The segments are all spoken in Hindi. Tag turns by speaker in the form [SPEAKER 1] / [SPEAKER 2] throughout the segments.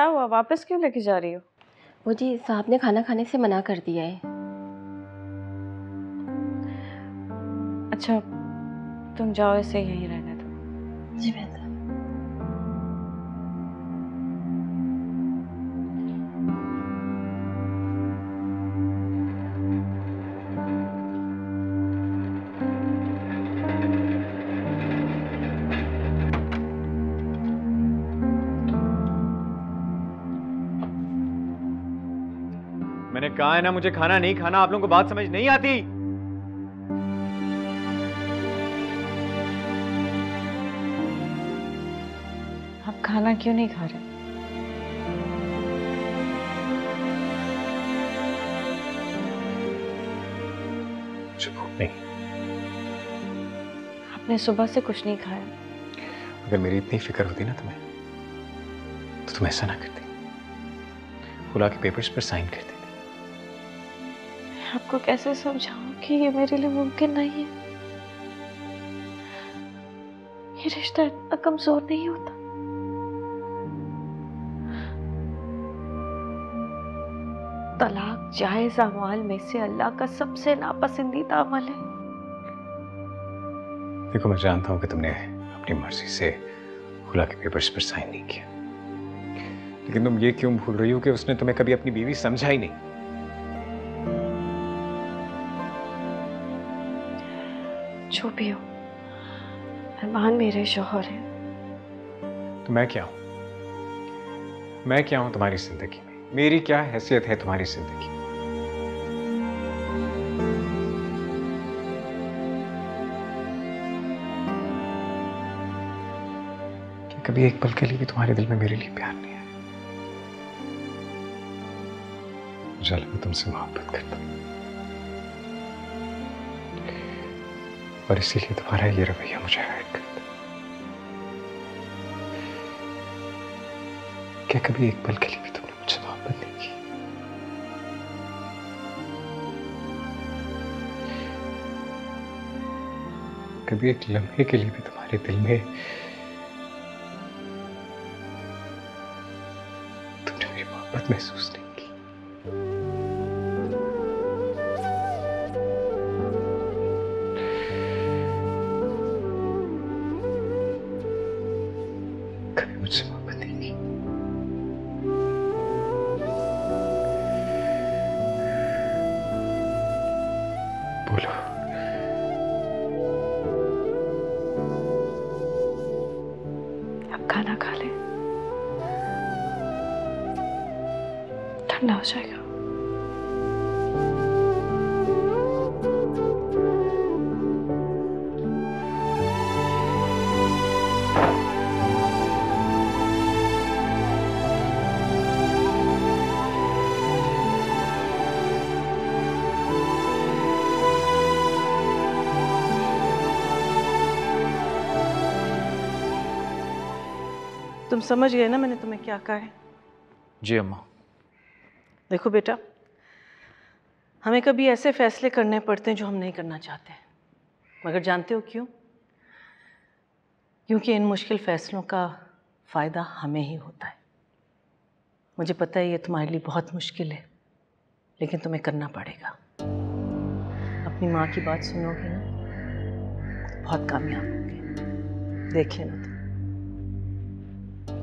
[SPEAKER 1] क्या हुआ, वापस क्यों लेके जा रही हो?
[SPEAKER 2] वो जी साहब ने खाना खाने से मना कर दिया है।
[SPEAKER 1] अच्छा तुम जाओ, इसे यहीं रहने दो।
[SPEAKER 2] जी बेहतर।
[SPEAKER 3] मैंने कहा है ना, मुझे खाना नहीं खाना। आप लोगों को बात समझ नहीं आती?
[SPEAKER 1] आप खाना क्यों नहीं खा रहे?
[SPEAKER 3] मुझे भूख नहीं।
[SPEAKER 1] आपने सुबह से कुछ नहीं खाया।
[SPEAKER 3] अगर मेरी इतनी फिक्र होती ना तुम्हें, तो तुम ऐसा ना करती, बुला के पेपर्स पर साइन कर देती।
[SPEAKER 1] आपको कैसे समझाऊं कि ये मेरे लिए मुमकिन नहीं है। ये रिश्ता इतना कमजोर नहीं होता। तलाक जायज अमाल में से अल्लाह का सबसे नापसंदीदा अमल है।
[SPEAKER 3] देखो, मैं जानता हूं कि तुमने अपनी मर्जी से खुला के पेपर्स पर साइन नहीं किया, लेकिन तुम ये क्यों भूल रही हो कि उसने तुम्हें कभी अपनी बीवी समझा ही नहीं।
[SPEAKER 1] जो भी हो, अरमान मेरे शौहर हैं।
[SPEAKER 3] तो मैं क्या हूं? मैं क्या हूं तुम्हारी जिंदगी में? मेरी क्या हैसियत है तुम्हारी जिंदगी में? क्या कभी एक पल के लिए भी तुम्हारे दिल में मेरे लिए प्यार नहीं है? मुझे मैं तुमसे मोहब्बत करता हूं, और इसीलिए तुम्हारा ये रवैया मुझे हर्ट करता है। क्या कभी एक पल के लिए भी तुमने मुझसे मोहब्बत नहीं की? कभी एक लम्हे के लिए भी तुम्हारे दिल में तुमने मेरी मोहब्बत महसूस नहीं की? कभी मुझसे मोहब्बत नहीं की? बोलो।
[SPEAKER 1] अब खाना खा ले, ठंडा हो जाएगा।
[SPEAKER 4] तुम समझ गए ना मैंने तुम्हें क्या कहा है?
[SPEAKER 5] जी अम्मा।
[SPEAKER 4] देखो बेटा, हमें कभी ऐसे फैसले करने पड़ते हैं जो हम नहीं करना चाहते, मगर जानते हो क्यों? क्योंकि इन मुश्किल फैसलों का फ़ायदा हमें ही होता है। मुझे पता है ये तुम्हारे लिए बहुत मुश्किल है, लेकिन तुम्हें करना पड़ेगा। अपनी माँ की बात सुनोगे ना, बहुत कामयाब होगे, देख लेना तुम।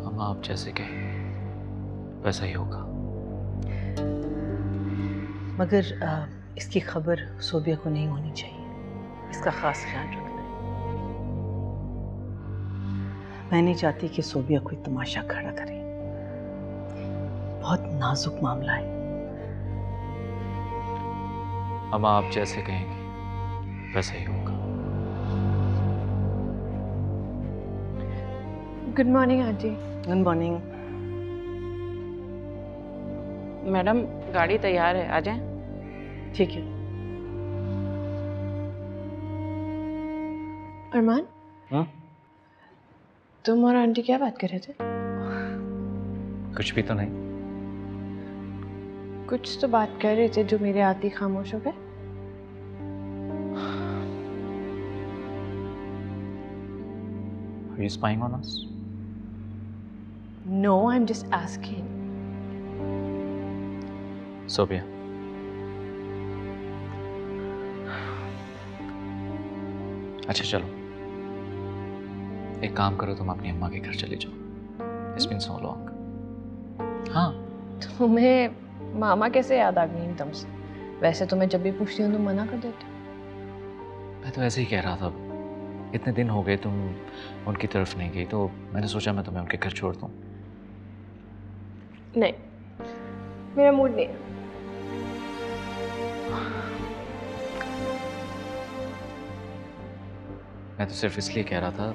[SPEAKER 5] अम्मा आप जैसे कहें वैसा ही होगा।
[SPEAKER 4] मगर इसकी खबर सोबिया को नहीं होनी चाहिए, इसका खास ख्याल रखना है। मैं नहीं चाहती कि सोबिया कोई तमाशा खड़ा करे, बहुत नाजुक मामला है।
[SPEAKER 5] अम्मा आप जैसे कहेंगी वैसा ही होगा।
[SPEAKER 1] Good morning aunty.
[SPEAKER 4] Good morning.
[SPEAKER 6] Madam गाड़ी तैयार है, आ जाएं?
[SPEAKER 4] ठीक है।
[SPEAKER 1] अरमान, तुम और आंटी क्या बात कर रहे थे?
[SPEAKER 5] कुछ भी तो नहीं।
[SPEAKER 1] कुछ तो बात कर रहे थे जो मेरे आते ही खामोश हो गए।
[SPEAKER 5] Are you spying on us?
[SPEAKER 1] No, I'm just asking.
[SPEAKER 5] Sophia, अच्छा चलो, एक काम करो, तुम अपनी अम्मा के घर चले जाओ। It's been so long. हाँ,
[SPEAKER 2] तुम्हें मामा कैसे याद आ गई एकदम से? वैसे तो मैं जब भी पूछती हूँ तुम मना कर देते हो।
[SPEAKER 5] मैं तो ऐसे ही कह रहा था, इतने दिन हो गए तुम उनकी तरफ नहीं गई, तो मैंने सोचा मैं तुम्हें उनके घर छोड़ दूँ।
[SPEAKER 2] नहीं, मेरा मूड नहीं है।
[SPEAKER 5] मैं तो सिर्फ इसलिए कह रहा था,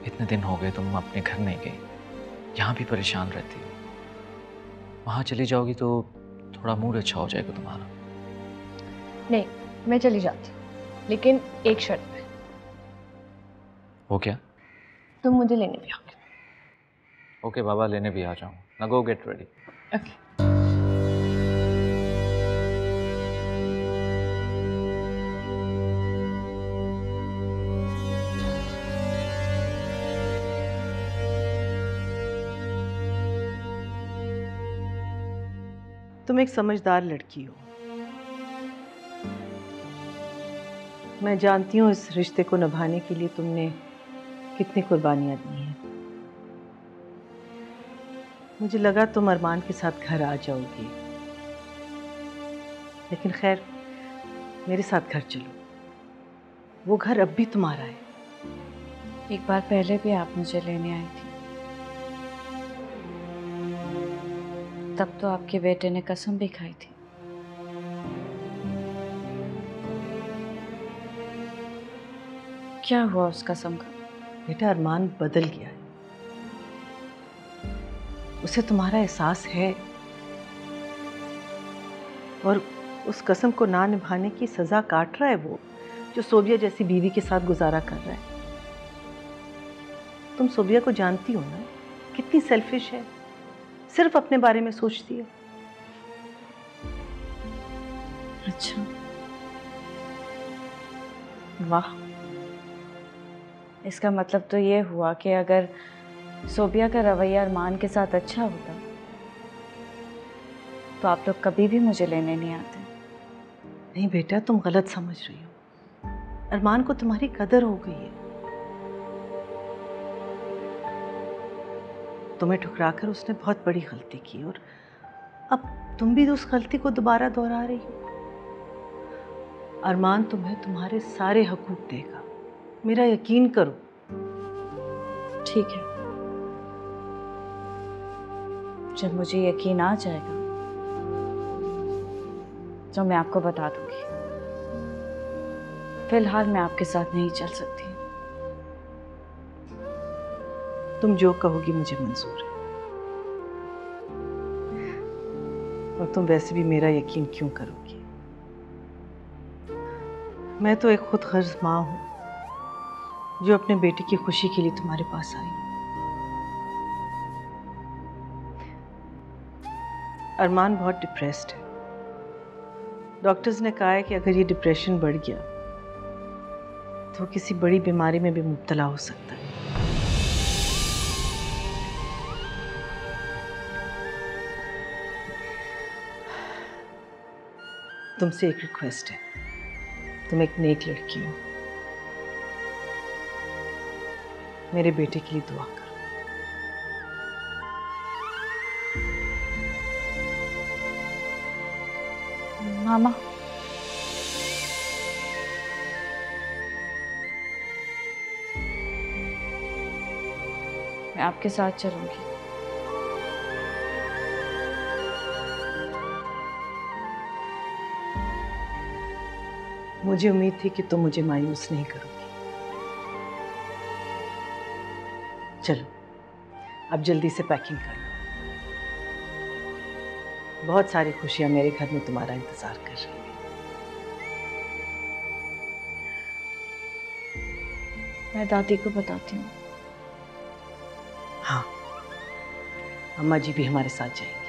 [SPEAKER 5] इतने दिन हो गए तुम अपने घर नहीं गई, यहाँ भी परेशान रहती हो, वहाँ चली जाओगी तो थोड़ा मूड अच्छा हो जाएगा तुम्हारा।
[SPEAKER 2] नहीं, मैं चली जाती हूँ, लेकिन एक शर्त पे।
[SPEAKER 5] वो क्या?
[SPEAKER 2] तुम मुझे लेने भी आओगे।
[SPEAKER 5] ओके बाबा, लेने भी आ जाऊँ ना। गो गेट रेडी।
[SPEAKER 2] ओके।
[SPEAKER 4] तुम एक समझदार लड़की हो। मैं जानती हूँ इस रिश्ते को निभाने के लिए तुमने कितनी कुर्बानियां दी हैं। मुझे लगा तुम अरमान के साथ घर आ जाओगी, लेकिन खैर, मेरे साथ घर चलो। वो घर अब भी तुम्हारा है।
[SPEAKER 1] एक बार पहले भी आप मुझे लेने आई थी, तब तो आपके बेटे ने कसम भी खाई थी। क्या हुआ उस कसम का?
[SPEAKER 4] बेटा, अरमान बदल गया है। उसे तुम्हारा एहसास है और उस कसम को ना निभाने की सजा काट रहा है वो, जो सोबिया जैसी बीवी के साथ गुजारा कर रहा है। तुम सोबिया को जानती हो ना, कितनी सेल्फिश है, सिर्फ अपने बारे में सोचती है।
[SPEAKER 1] अच्छा, वाह। इसका मतलब तो ये हुआ कि अगर सोबिया का रवैया अरमान के साथ अच्छा होता तो आप लोग कभी भी मुझे लेने नहीं आते।
[SPEAKER 4] नहीं बेटा, तुम गलत समझ रही हो। अरमान को तुम्हारी कदर हो गई है। तुम्हें ठुकराकर उसने बहुत बड़ी गलती की और अब तुम भी उस गलती को दोबारा दोहरा रही हो। अरमान तुम्हें तुम्हारे सारे हकूक देगा, मेरा यकीन करो।
[SPEAKER 1] ठीक है, जब मुझे यकीन आ जाएगा तो मैं आपको बता दूंगी। फिलहाल मैं आपके साथ नहीं चल सकती।
[SPEAKER 4] तुम जो कहोगी मुझे मंजूर है, और तुम वैसे भी मेरा यकीन क्यों करोगी? मैं तो एक खुद गर्ज माँ हूँ जो अपने बेटे की खुशी के लिए तुम्हारे पास आई। अरमान बहुत डिप्रेस्ड है। डॉक्टर्स ने कहा है कि अगर ये डिप्रेशन बढ़ गया तो किसी बड़ी बीमारी में भी मुब्तला हो सकता है। तुमसे एक रिक्वेस्ट है, तुम एक नेक लड़की हो, मेरे बेटे के लिए दुआ करो।
[SPEAKER 1] मामा, मैं आपके साथ चलूंगी।
[SPEAKER 4] मुझे उम्मीद थी कि तुम मुझे मायूस नहीं करोगी। चलो, अब जल्दी से पैकिंग कर लो। बहुत सारी खुशियां मेरे घर में तुम्हारा इंतजार कर रही हैं।
[SPEAKER 1] मैं दादी को बताती हूँ।
[SPEAKER 4] हाँ, अम्मा जी भी हमारे साथ जाएंगे।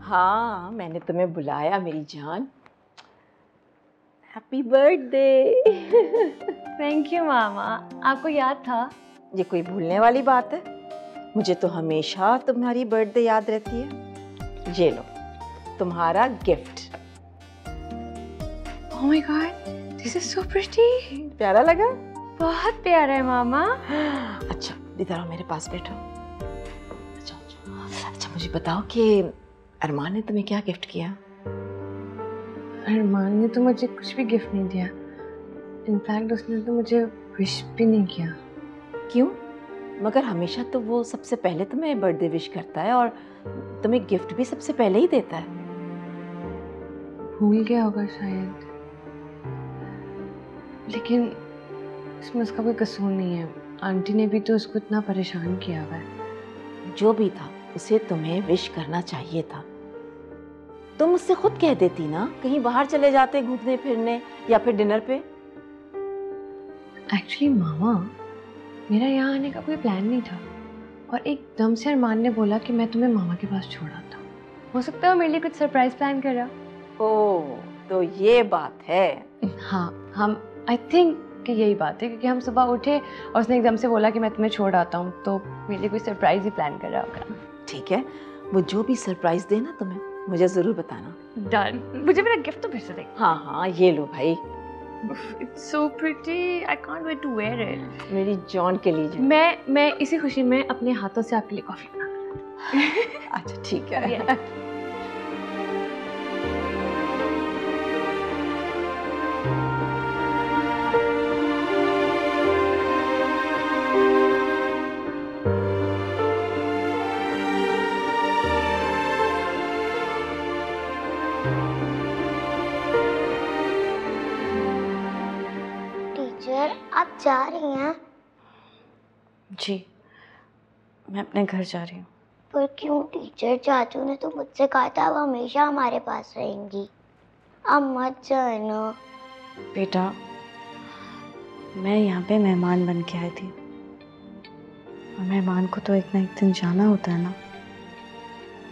[SPEAKER 7] हाँ, मैंने तुम्हें बुलाया मेरी जान। Happy birthday.
[SPEAKER 2] थैंक यू मामा, आपको याद था?
[SPEAKER 7] ये कोई भूलने वाली बात है? मुझे तो हमेशा तुम्हारी बर्थडे याद रहती है। ये लो तुम्हारा gift.
[SPEAKER 2] Oh my God, this is so pretty.
[SPEAKER 7] प्यारा लगा?
[SPEAKER 2] बहुत प्यारा है मामा।
[SPEAKER 7] अच्छा इधर आओ, मेरे पास बैठो। अच्छा मुझे बताओ कि अरमान ने तुम्हें क्या गिफ्ट किया?
[SPEAKER 2] अरमान ने तो मुझे कुछ भी गिफ्ट नहीं दिया। इनफैक्ट उसने तो मुझे विश भी नहीं किया।
[SPEAKER 7] क्यों? मगर हमेशा तो वो सबसे पहले तुम्हें बर्थडे विश करता है और तुम्हें गिफ्ट भी सबसे पहले ही देता है।
[SPEAKER 2] भूल गया होगा शायद, लेकिन इसमें उसका कोई कसूर नहीं है। आंटी ने भी तो उसको इतना परेशान किया हुआ है।
[SPEAKER 7] जो भी था उसे तुम्हें विश करना चाहिए था। तुम मुझसे खुद कह देती ना, कहीं बाहर चले जाते घूमने फिरने या फिर डिनर पे।
[SPEAKER 2] एक्चुअली मामा, मेरा यहाँ आने का कोई प्लान नहीं था और एकदम से अरमान ने बोला कि मैं तुम्हें मामा के पास छोड़ आता हूँ। हो सकता है वो मेरे लिए कुछ सरप्राइज प्लान कर रहा।
[SPEAKER 7] ओह, तो ये बात है।
[SPEAKER 2] हाँ, हम आई थिंक कि यही बात है, क्योंकि हम सुबह उठे और उसने एकदम से बोला कि मैं तुम्हें छोड़ आता हूँ, तो मेरे लिए कोई सरप्राइज ही प्लान कर रहा होगा।
[SPEAKER 7] ठीक है, वो जो भी सरप्राइज देना तुम्हें मुझे जरूर बताना।
[SPEAKER 2] डन। मुझे मेरा गिफ्ट तो फिर से देख।
[SPEAKER 7] हाँ हाँ, ये लो भाई।
[SPEAKER 2] It's so pretty, I can't wait to wear it.
[SPEAKER 7] मेरी जॉन के लिए।
[SPEAKER 2] मैं इसी खुशी में अपने हाथों से आपके लिए कॉफी बना कर।
[SPEAKER 7] अच्छा ठीक है।
[SPEAKER 8] आप जा रही हैं?
[SPEAKER 1] जी, मैं अपने घर जा रही हूँ।
[SPEAKER 8] पर क्यों टीचर? चाचू ने तो मुझसे कहा था वो हमेशा हमारे पास रहेंगी। अब मत जाना।
[SPEAKER 1] बेटा, मैं यहाँ पे मेहमान बन के आई थी और मेहमान को तो एक ना एक दिन जाना होता है ना।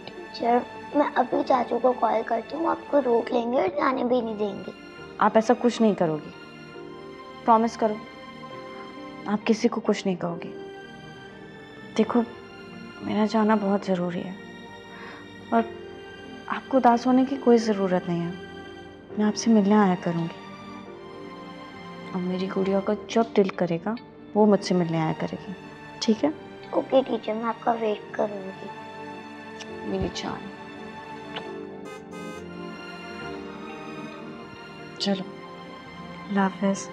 [SPEAKER 8] टीचर, मैं अभी चाचू को कॉल करती हूँ, आपको रोक लेंगे और जाने भी नहीं देंगे।
[SPEAKER 1] आप ऐसा कुछ नहीं करोगी, प्रॉमिस करो। आप किसी को कुछ नहीं कहोगी। देखो, मेरा जाना बहुत ज़रूरी है और आपको उदास होने की कोई ज़रूरत नहीं है। मैं आपसे मिलने आया करूँगी और मेरी गुड़िया का जब दिल करेगा वो मुझसे मिलने आया करेगी। ठीक है?
[SPEAKER 8] ओके टीचर, मैं आपका वेट करूँगी।
[SPEAKER 1] मेरी जान, चलो, अल्लाह हाफ़िज़।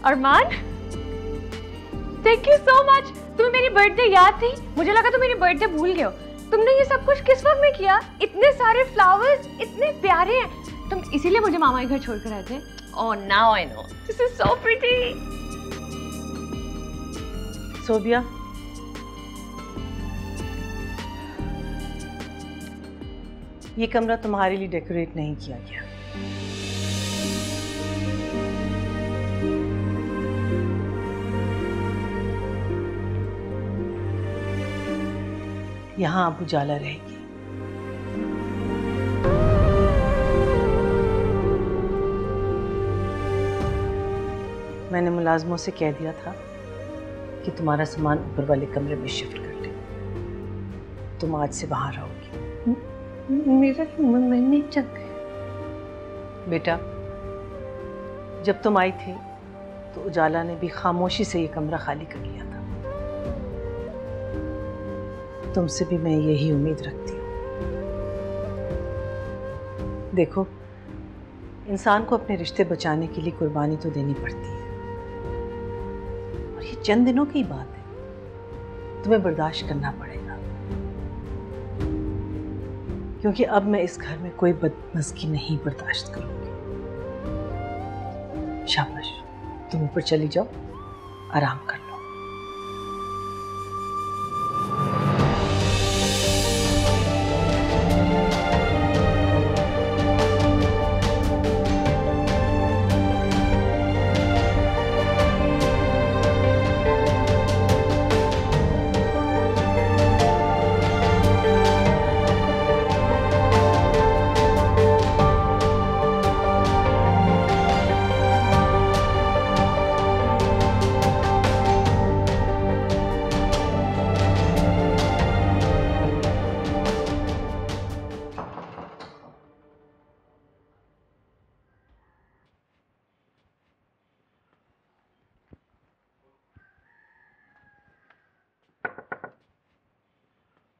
[SPEAKER 2] अरमान, थैंक यू सो मच। तुम्हें मेरी बर्थडे याद थी? मुझे लगा तुम मेरी बर्थडे भूल गए हो। तुमने ये सब कुछ किस वक्त में किया? इतने सारे फ्लावर्स, इतने प्यारे हैं। तुम इसीलिए मुझे मामा के घर छोड़कर आए थे? Oh, now I know, this is so pretty.
[SPEAKER 4] Sobia, ये कमरा तुम्हारे लिए डेकोरेट नहीं किया गया। यहाँ अब उजाला रहेगी। मैंने मुलाजमों से कह दिया था कि तुम्हारा सामान ऊपर वाले कमरे में शिफ्ट कर ले। तुम आज से वहां रहोगी।
[SPEAKER 2] मेरा मम्मी जग गए।
[SPEAKER 4] बेटा, जब तुम आई थी तो उजाला ने भी खामोशी से ये कमरा खाली कर लिया था। तुमसे भी मैं यही उम्मीद रखती हूँ। देखो, इंसान को अपने रिश्ते बचाने के लिए कुर्बानी तो देनी पड़ती है, और ये चंद दिनों की बात है, तुम्हें बर्दाश्त करना पड़ेगा। क्योंकि अब मैं इस घर में कोई बदमज़गी नहीं बर्दाश्त करूंगी। शाबाश, तुम ऊपर चली जाओ, आराम कर लो।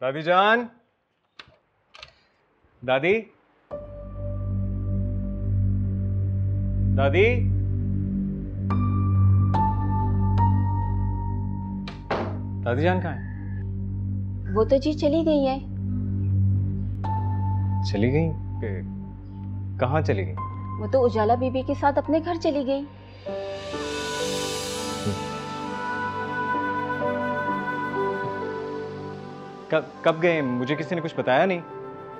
[SPEAKER 3] दादी जान, दादी, दादी, दादी जान कहाँ है?
[SPEAKER 7] वो तो जी चली गई है।
[SPEAKER 3] चली गई? कहाँ चली गई?
[SPEAKER 7] वो तो उजाला बीबी के साथ अपने घर चली गई।
[SPEAKER 3] कब गए? मुझे किसी ने कुछ बताया नहीं।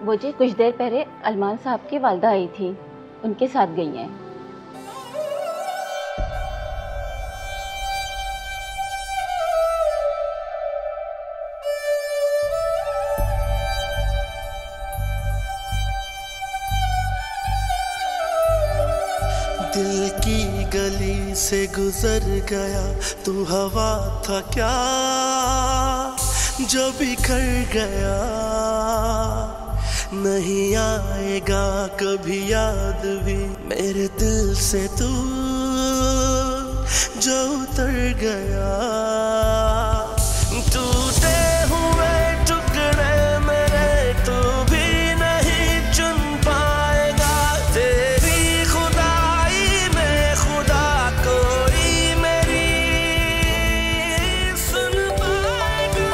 [SPEAKER 7] वो जी कुछ देर पहले अरमान साहब की वालदा आई थी, उनके साथ गई हैं।
[SPEAKER 9] दिल की गली से गुजर गया, तू हवा था क्या जो बिखर गया। नहीं आएगा कभी याद भी मेरे दिल से तू जो उतर गया। टूटे हुए टुकड़े मेरे तू भी नहीं चुन पाएगा। तेरी खुदाई में खुदा कोई मेरी सुन पाएगा।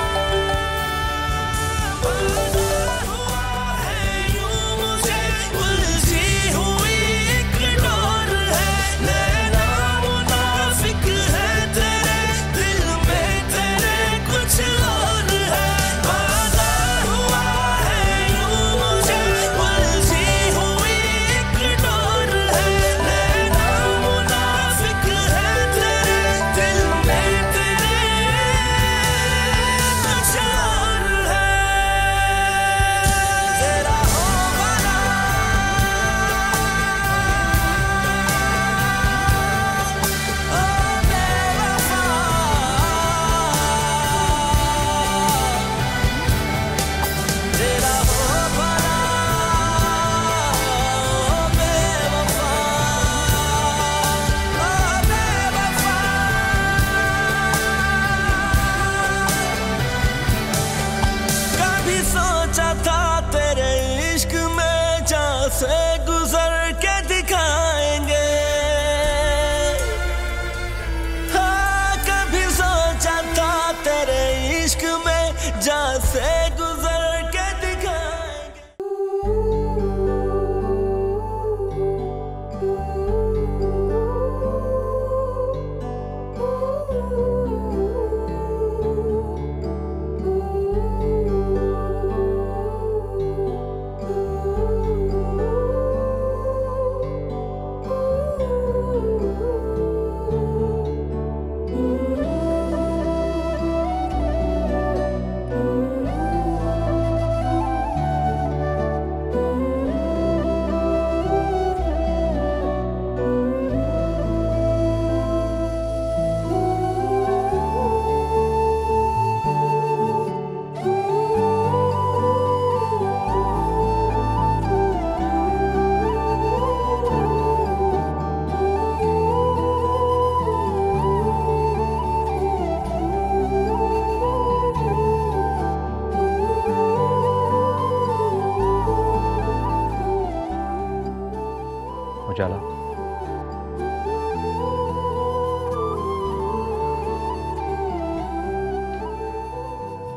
[SPEAKER 9] से गुजर के दिखाएंगे। हाँ, कभी सोचा था तेरे इश्क में जा से गुजर के दिखाएंगे।
[SPEAKER 5] उजाला,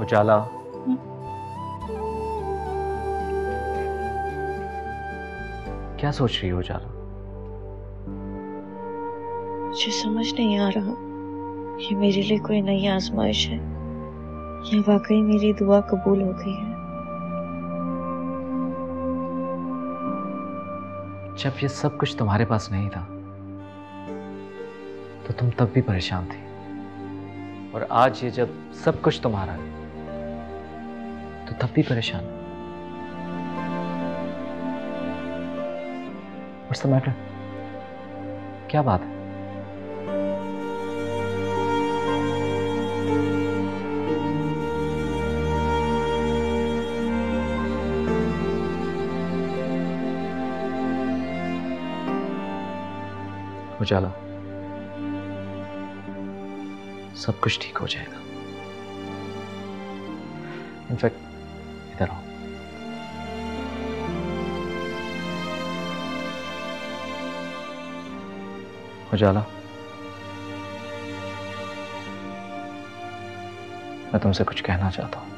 [SPEAKER 5] उजाला, क्या सोच रही हो उजाला?
[SPEAKER 1] मुझे समझ नहीं आ रहा ये मेरे लिए कोई नई आजमाइश है या वाकई मेरी दुआ कबूल हो गई है।
[SPEAKER 5] जब ये सब कुछ तुम्हारे पास नहीं था तो तुम तब भी परेशान थी, और आज ये जब सब कुछ तुम्हारा है तो तब भी परेशान। What's the matter? क्या बात है? उजाला, सब कुछ ठीक हो जाएगा। इनफैक्ट इधर आओ। उजाला, मैं तुमसे कुछ कहना चाहता हूं।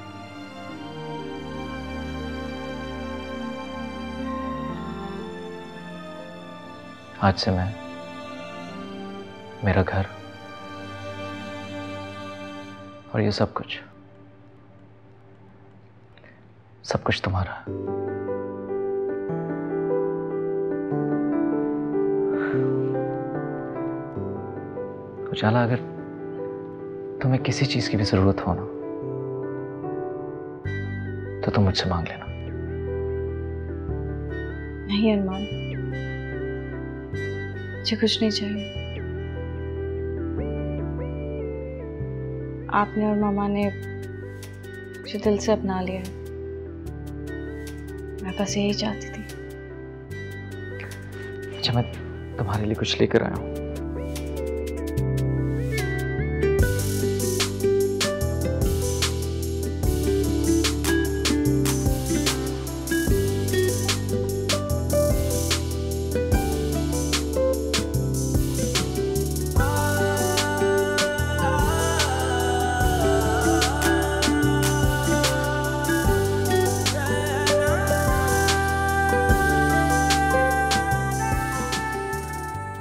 [SPEAKER 5] आज से मैं, मेरा घर और ये सब कुछ तुम्हारा है। उजाला, अगर तुम्हें किसी चीज की भी जरूरत हो ना तो तुम मुझसे मांग लेना।
[SPEAKER 1] नहीं अरमान, मुझे कुछ नहीं चाहिए। आपने और मामा ने मुझे दिल से अपना लिया है। मैं बस यही चाहती थी।
[SPEAKER 5] अच्छा, मैं तुम्हारे लिए कुछ लेकर आया हूं।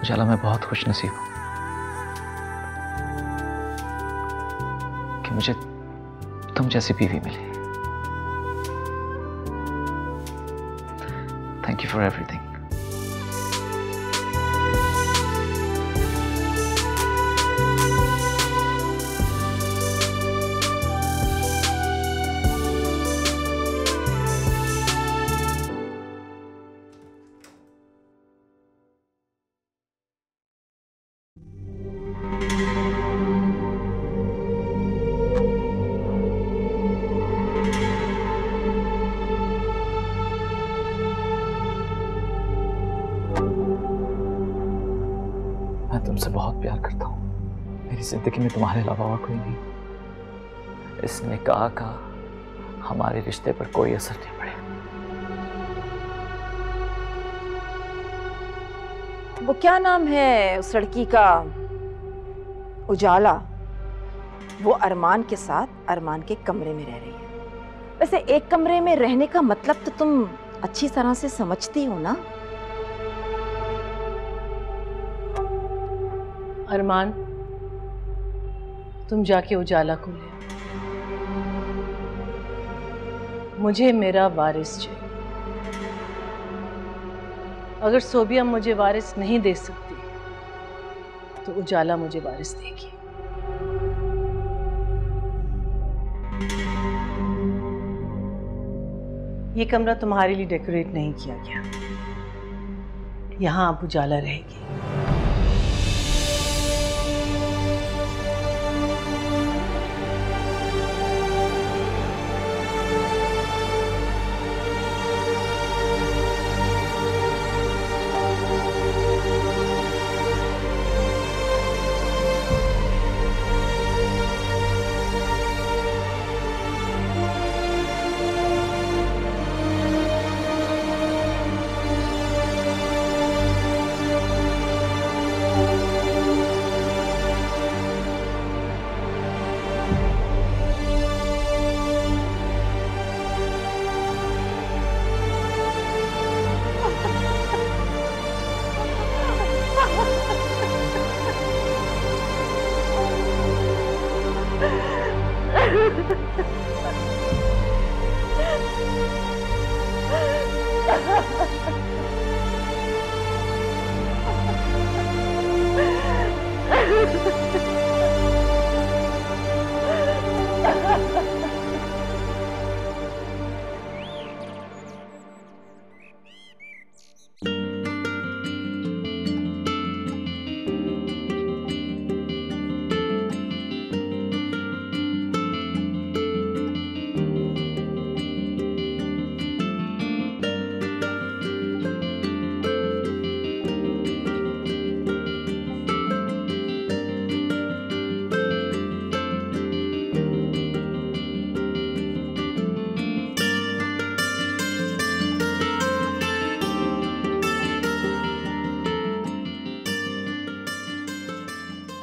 [SPEAKER 5] उजाला, मैं बहुत खुशनसीब हूं कि मुझे तुम जैसी बीवी मिली। Thank you for everything. मैं तुमसे बहुत प्यार करता हूँ। मेरी जिंदगी में तुम्हारे अलावा और कोई नहीं। इस निकाह का हमारे रिश्ते पर कोई असर नहीं पड़ेगा।
[SPEAKER 7] वो क्या नाम है उस लड़की का? उजाला। वो अरमान के साथ अरमान के कमरे में रह रही है। वैसे एक कमरे में रहने का मतलब तो तुम अच्छी तरह से समझती हो ना?
[SPEAKER 4] अरमान, तुम जाके उजाला को ले। मुझे मेरा वारिस चाहिए। अगर सोबिया मुझे वारिस नहीं दे सकती तो उजाला मुझे वारिस देगी। ये कमरा तुम्हारे लिए डेकोरेट नहीं किया गया। यहाँ अब उजाला रहेगी।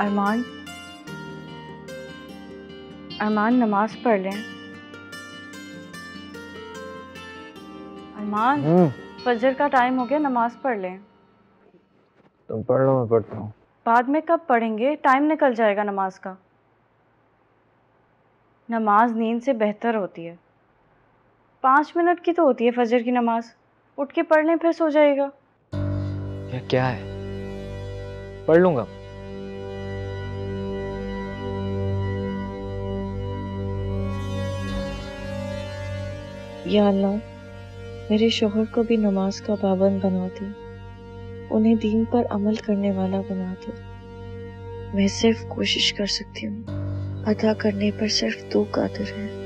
[SPEAKER 1] अरमान, अरमान नमाज पढ़ लें। अरमान, फजर का टाइम हो गया, नमाज पढ़ लें।
[SPEAKER 5] तुम पढ़ लो, मैं पढ़ता हूँ।
[SPEAKER 1] बाद में कब पढ़ेंगे? टाइम निकल जाएगा नमाज का। नमाज नींद से बेहतर होती है। 5 मिनट की तो होती है फजर की नमाज। उठ के पढ़ लें, फिर सो जाएगा।
[SPEAKER 5] यह क्या है? पढ़ लूंगा।
[SPEAKER 10] या अल्लाह, मेरे शोहर को भी नमाज का पाबंद बना दे, उन्हें दीन पर अमल करने वाला बना दे। मैं सिर्फ कोशिश कर सकती हूँ, अदा करने पर सिर्फ तू कादिर है।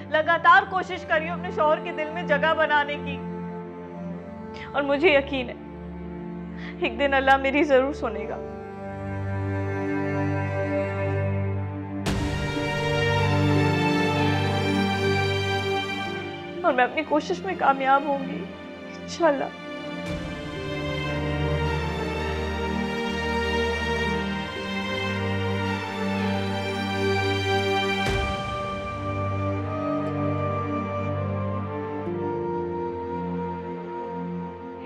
[SPEAKER 11] लगातार कोशिश करिए अपने शौहर के दिल में जगह बनाने की, और मुझे यकीन है एक दिन अल्लाह मेरी जरूर सुनेगा। और मैं अपनी कोशिश में कामयाब होंगी इंशाल्लाह।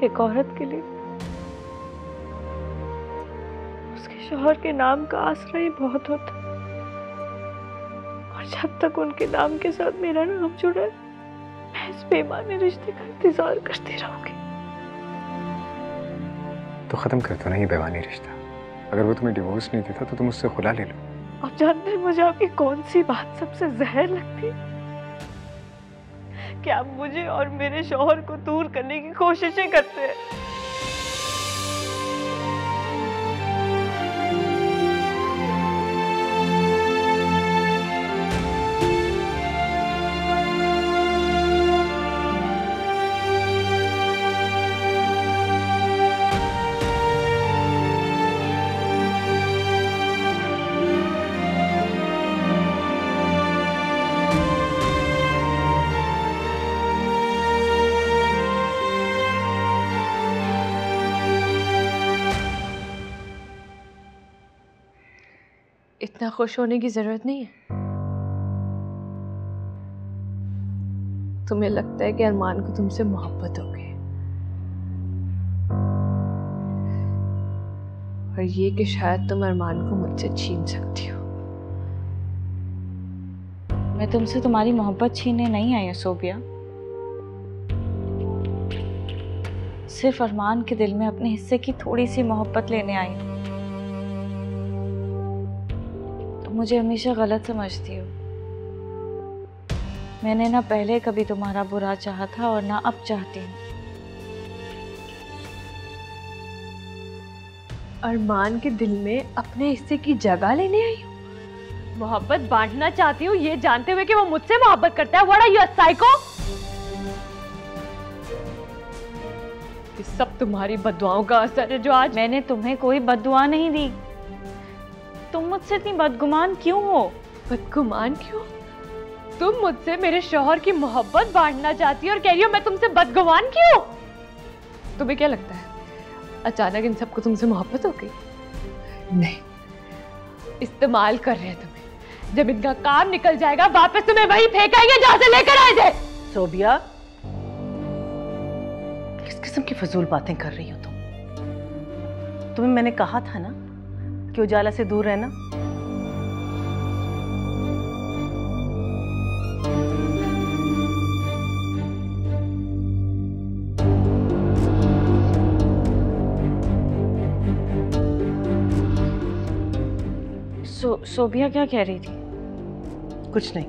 [SPEAKER 11] एक औरत के लिए उसके शौहर के नाम का आसरा ही बहुत होता, और जब तक उनके नाम के साथ मेरा नाम जुड़ा है, मैं इस बेईमानी रिश्ते का इंतजार करती रहूंगी।
[SPEAKER 3] तो खत्म कर दो ना ये बेईमानी रिश्ता। अगर वो तुम्हें डिवोर्स नहीं देता तो तुम उससे खुला ले लो।
[SPEAKER 11] आप जानते हैं मुझे आपकी कौन सी बात सबसे जहर लगती है? कि आप मुझे और मेरे शौहर को दूर करने की कोशिशें करते हैं।
[SPEAKER 2] इतना खुश होने की जरूरत नहीं है। तुम्हें लगता है कि अरमान को तुमसे मोहब्बत हो गई, और ये कि शायद तुम अरमान को मुझसे छीन सकती हो।
[SPEAKER 1] मैं तुमसे तुम्हारी मोहब्बत छीनने नहीं आई सोबिया। सिर्फ अरमान के दिल में अपने हिस्से की थोड़ी सी मोहब्बत लेने आई हूँ। मुझे हमेशा गलत समझती हो। मैंने ना पहले कभी तुम्हारा बुरा चाहा था और ना अब चाहती हूँ।
[SPEAKER 2] अरमान के दिल में अपने हिस्से की जगह लेने आई हूँ, मोहब्बत बांटना चाहती हूँ ये जानते हुए कि वो मुझसे मोहब्बत करता है। What are you, a psycho? ये सब तुम्हारी बददुआओं का असर है जो आज।
[SPEAKER 1] मैंने तुम्हें कोई बददुआ नहीं दी। तुम मुझसे इतनी बदगुमान क्यों हो?
[SPEAKER 2] बदगुमान क्यों? तुम मुझसे मेरे शौहर की मोहब्बत बांटना चाहती हो और कह रही हो मैं तुमसे बदगुमान क्यों? तुम्हें क्या लगता है अचानक इन सबको तुमसे मोहब्बत हो गई? नहीं, इस्तेमाल कर रहे हैं तुम्हें, जब इनका काम निकल जाएगा वापस तुम्हें वही फेंकेंगे जहां से लेकर आए थे।
[SPEAKER 4] सोबिया, किस किस्म की फजूल बातें कर रही हो तुम? तुम्हें मैंने कहा था ना कि उजाला से दूर रहना।
[SPEAKER 10] सोबिया क्या कह रही थी?
[SPEAKER 4] कुछ नहीं,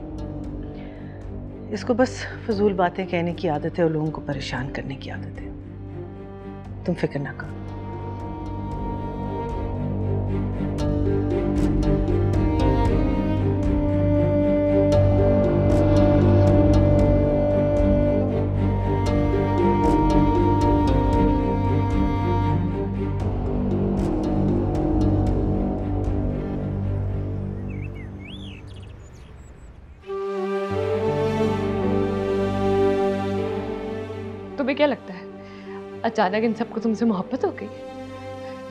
[SPEAKER 4] इसको बस फजूल बातें कहने की आदत है और लोगों को परेशान करने की आदत है। तुम फिक्र ना करो।
[SPEAKER 2] तुम्हें क्या लगता है अचानक इन सबको तुमसे मोहब्बत हो गई?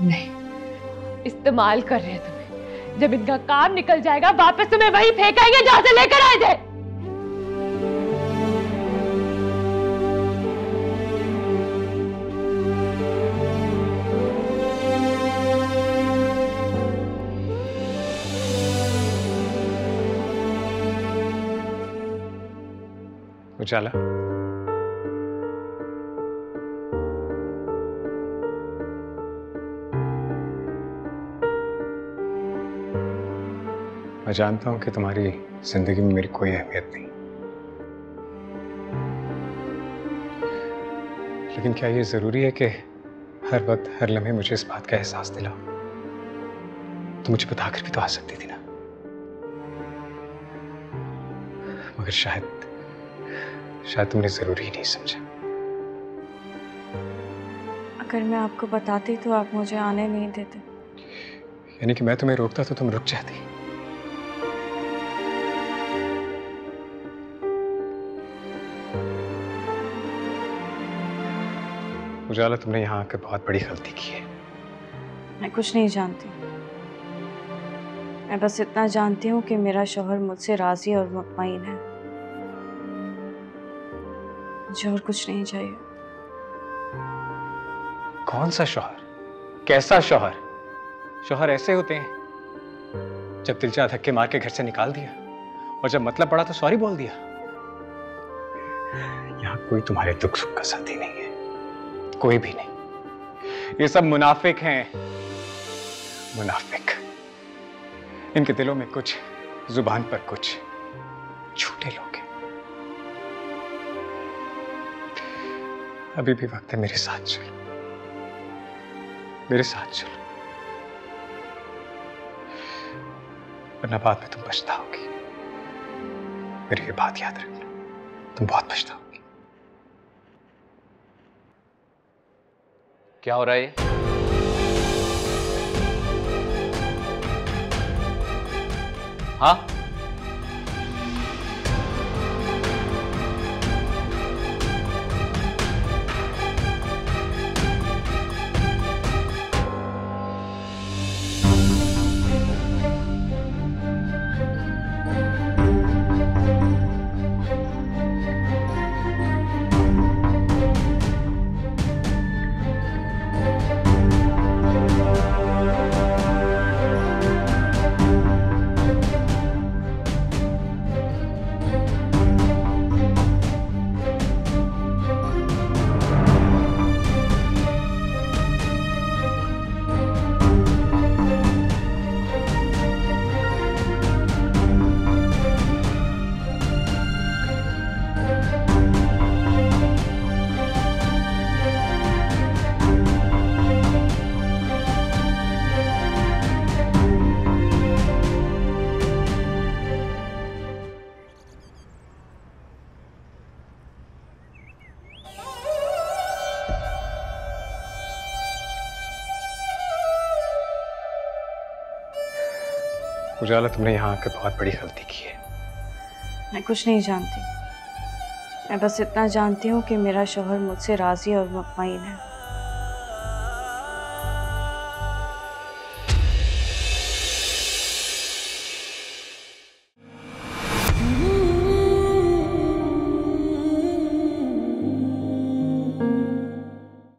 [SPEAKER 2] नहीं, इस्तेमाल कर रहे हैं तुम्हें। जब इनका काम निकल जाएगा वापस तुम्हें वही फेंकेंगे जहां से लेकर आए थे।
[SPEAKER 3] उजाला, मैं जानता हूं कि तुम्हारी जिंदगी में मेरी कोई अहमियत नहीं, लेकिन क्या ये जरूरी है कि हर वक्त हर लम्हे मुझे इस बात का एहसास दिलाओ? तो मुझे बताकर भी तो आ सकती थी ना। मगर शायद तुमने जरूरी ही नहीं समझा।
[SPEAKER 10] अगर मैं आपको बताती तो आप मुझे आने नहीं देते।
[SPEAKER 3] यानी कि मैं तुम्हें रोकता तो तुम रुक जाती। उजाला, तुमने यहाँ आकर बहुत बड़ी गलती की है।
[SPEAKER 10] मैं कुछ नहीं जानती, मैं बस इतना जानती हूँ कि मेरा शौहर मुझसे राजी और मुतमईन है। मुझे और कुछ नहीं चाहिए।
[SPEAKER 3] कौन सा शौहर? कैसा शौहर? शौहर ऐसे होते हैं जब दिल चाहा धक्के मार के घर से निकाल दिया और जब मतलब पड़ा तो सॉरी बोल दिया। यहाँ कोई तुम्हारे दुख सुख का साथी नहीं है, कोई भी नहीं। ये सब मुनाफिक हैं, मुनाफिक। इनके दिलों में कुछ, जुबान पर कुछ, झूठे लोग हैं। अभी भी वक्त है, मेरे साथ चलो, मेरे साथ चलो, वरना बाद में तुम पछताओगी। मेरी ये बात याद रखना, तुम बहुत पछताओगी।
[SPEAKER 5] क्या हो रहा है? हाँ,
[SPEAKER 3] उजाला, तुमने यहाँ आकर बहुत बड़ी गलती की है।
[SPEAKER 10] मैं कुछ नहीं जानती, मैं बस इतना जानती हूँ कि मेरा शौहर मुझसे राजी और मुतमईन है।